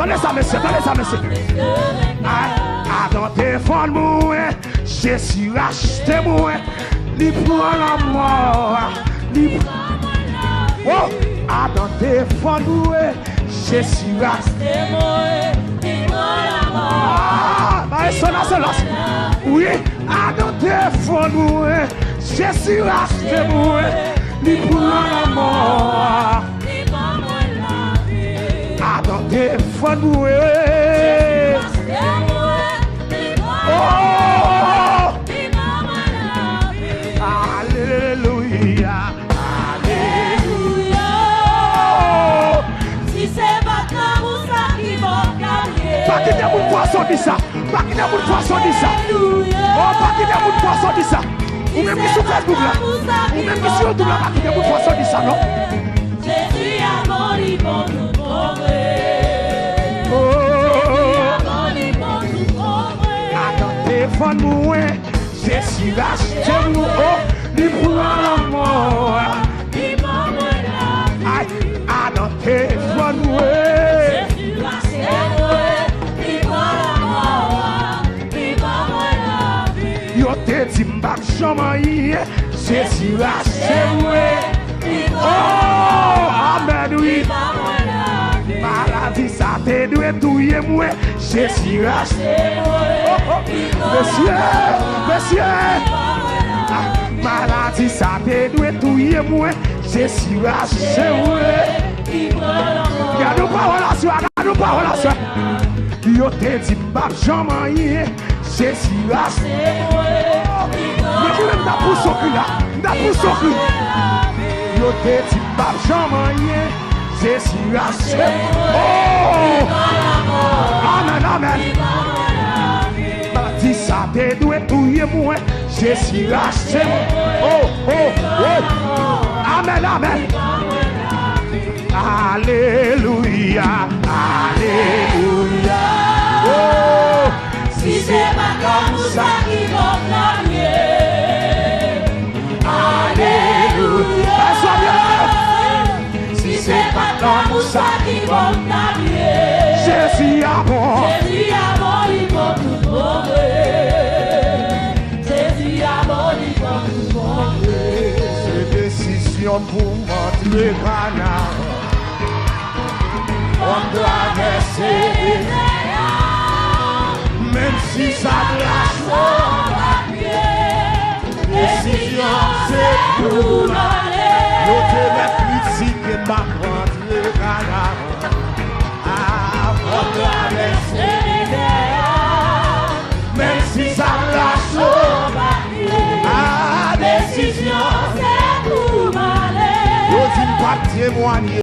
Attendez ça, monsieur. Dans tes fonds, moi, je suis racheté, moi. Li prend la mort. Oh, dans tes fonds, moi, je suis racheté, moi. Li prend la mort. Oui, dans tes fonds, moi, je suis racheté, moi. Li prend la mort. Dans tes fonds, moi. Oh, alléluia, alléluia. Si c'est pas comme ça qui va gagner. Pas qu'il y a beaucoup de poissons dit ça. Pas qu'il y a beaucoup de poissons dit ça. Oh, pas qu'il y a beaucoup de poissons dit ça. Ou même sur Facebook là. Ou même sur YouTube là. Pas qu'il y a beaucoup de poissons dit ça, non? Jésus a mort pour nous sauver. Moi, je suis racheté, moi, il prend la mort. Dans tes fonds, moi, je suis racheté, moi, il prend la mort. Yo te dit, m'bap chamaï, je suis racheté, moi. Oh, amen, oui. Maladie, ça te doit touiller, moi, je suis racheté, moi. Monsieur, maladie, ça te doit touiller, moi, je suis racheté, moi. Regarde-nous pas relation. Yo te dit, m'bap chamaï, je suis racheté, moi. Mais vous même t'as poussé au cul là, Yo te dit, m'bap chamaï, je suis racheté. Oh, amen. Si ça te doit touiller, moi, je suis racheté. Oh. Amen. Alléluia. Oh, si c'est pas comme ça qui va gagner. Alléluia. Si c'est pas comme ça qui va gagner. Jésus a mort, il va nous sauver. Jésus a mort, il va nous sauver. C'est décision pour montrer canard. On doit laisser. Même si ça glace, on va bien. Décision, c'est pour aller. Nous te mettons ici que ma montrer canard. On doit laisser même si ça lâche, décision, c'est pour m'aller. Vous dites pas témoigner.